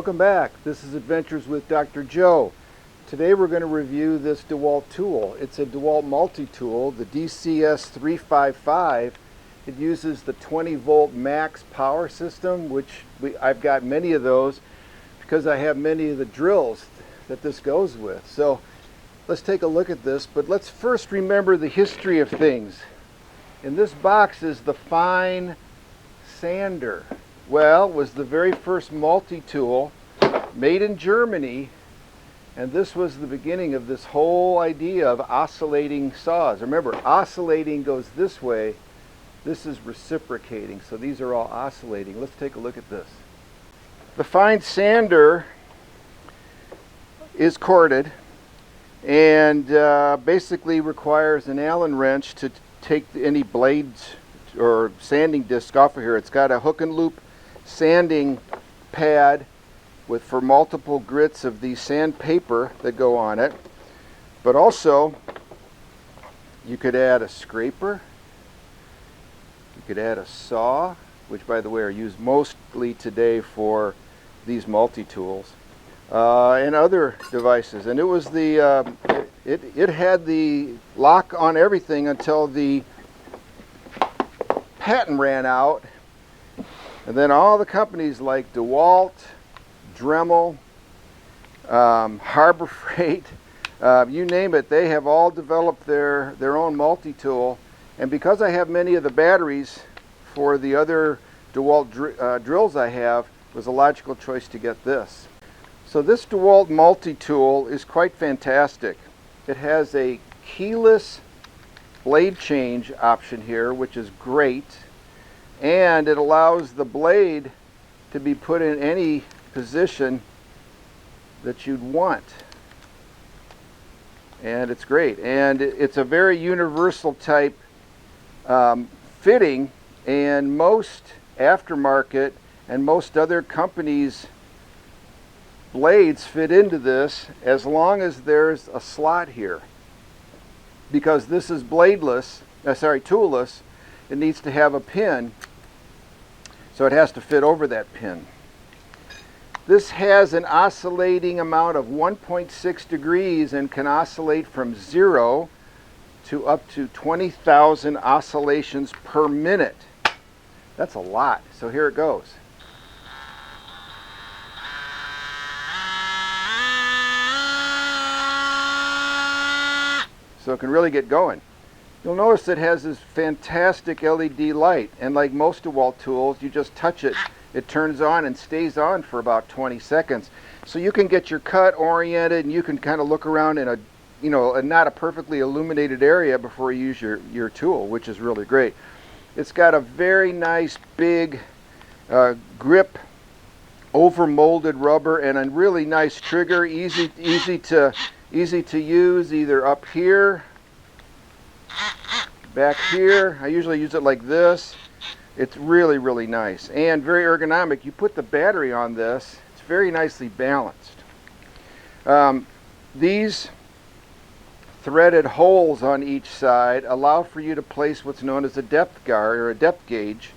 Welcome back. This is Adventures with Dr. Joe. Today we're going to review this DeWalt tool. It's a DeWalt multi-tool, the DCS355. It uses the 20 volt max power system, which I've got many of those because I have many of the drills that this goes with. So let's take a look at this, but let's first remember the history of things. In this box is the Fein Sander. Well, it was the very first multi-tool made in Germany, and this was the beginning of this whole idea of oscillating saws. Remember, oscillating goes this way, this is reciprocating, so these are all oscillating. Let's take a look at this. The Fein Sander is corded and basically requires an Allen wrench to take any blades or sanding disc off of here. It's got a hook and loop sanding pad for multiple grits of the sandpaper that go on it, but also you could add a scraper, you could add a saw, which by the way are used mostly today for these multi-tools, and other devices. And it was the it had the lock on everything until the patent ran out. And then all the companies like DeWalt, Dremel, Harbor Freight, you name it, they have all developed their own multi-tool. And because I have many of the batteries for the other DeWalt drills I have, it was a logical choice to get this. So this DeWalt multi-tool is quite fantastic. It has a keyless blade change option here, which is great. And it allows the blade to be put in any position that you'd want. And it's great. And it's a very universal type fitting, and most aftermarket and most other companies' blades fit into this as long as there's a slot here. Because this is toolless, it needs to have a pin. So it has to fit over that pin. This has an oscillating amount of 1.6 degrees and can oscillate from 0 to up to 20,000 oscillations per minute. That's a lot. So here it goes. So it can really get going. You'll notice it has this fantastic LED light, and like most DeWalt tools, you just touch it, it turns on and stays on for about 20 seconds. So you can get your cut oriented, and you can kind of look around in a, not a perfectly illuminated area before you use your tool, which is really great. It's got a very nice big grip, over molded rubber, and a really nice trigger, easy to use, either up here, back here. I usually use it like this. It's really, really nice and very ergonomic. You put the battery on this, it's very nicely balanced. These threaded holes on each side allow for you to place what's known as a depth guard or a depth gauge,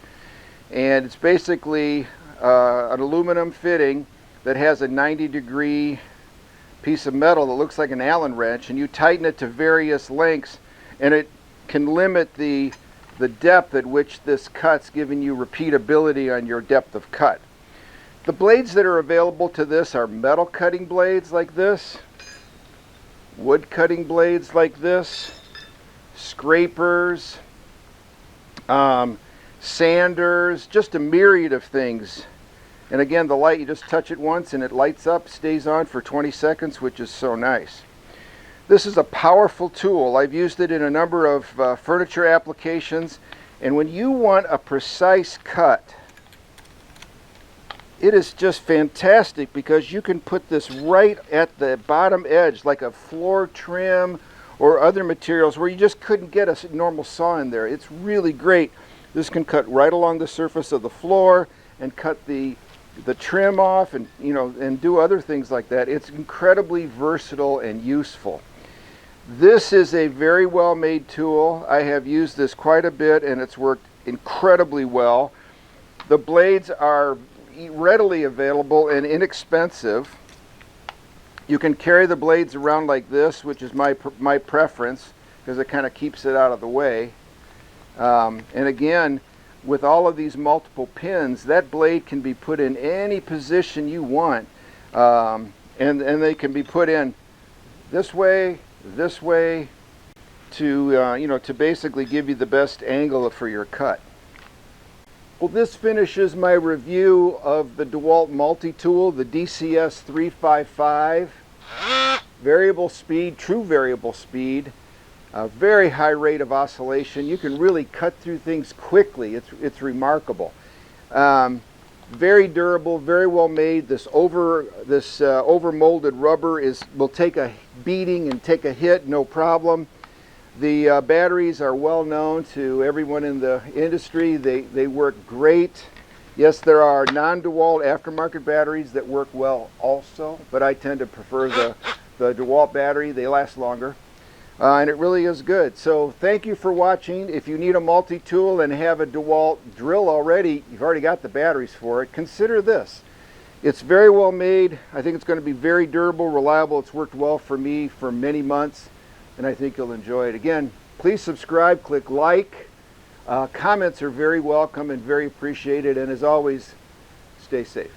and it's basically an aluminum fitting that has a 90-degree piece of metal that looks like an Allen wrench, and you tighten it to various lengths, and it can limit the depth at which this cuts, giving you repeatability on your depth of cut. The blades that are available to this are metal cutting blades like this, wood cutting blades like this, scrapers, sanders, just a myriad of things. And again, the light, you just touch it once and it lights up, stays on for 20 seconds, which is so nice. This is a powerful tool. I've used it in a number of furniture applications, and when you want a precise cut, it is just fantastic because you can put this right at the bottom edge like a floor trim or other materials where you just couldn't get a normal saw in there. It's really great. This can cut right along the surface of the floor and cut the trim off, and and do other things like that. It's incredibly versatile and useful. This is a very well made tool. I have used this quite a bit and it's worked incredibly well. The blades are readily available and inexpensive. You can carry the blades around like this, which is my preference, because it kind of keeps it out of the way. And again, with all of these multiple pins, that blade can be put in any position you want. And they can be put in this way, to to basically give you the best angle for your cut. Well, this finishes my review of the DeWalt Multi-Tool, the DCS355. Variable speed, true variable speed, a very high rate of oscillation. You can really cut through things quickly. It's remarkable. Very durable, very well made. This over molded rubber will take a beating and take a hit, no problem. The batteries are well known to everyone in the industry. They work great. Yes, there are non-DeWalt aftermarket batteries that work well also, but I tend to prefer the DeWalt battery. They last longer, and it really is good. So thank you for watching. If you need a multi-tool and have a DeWalt drill already, you've already got the batteries for it, consider this. It's very well made. I think it's going to be very durable, reliable. It's worked well for me for many months, and I think you'll enjoy it. Again, please subscribe, click like. Comments are very welcome and very appreciated, and as always, stay safe.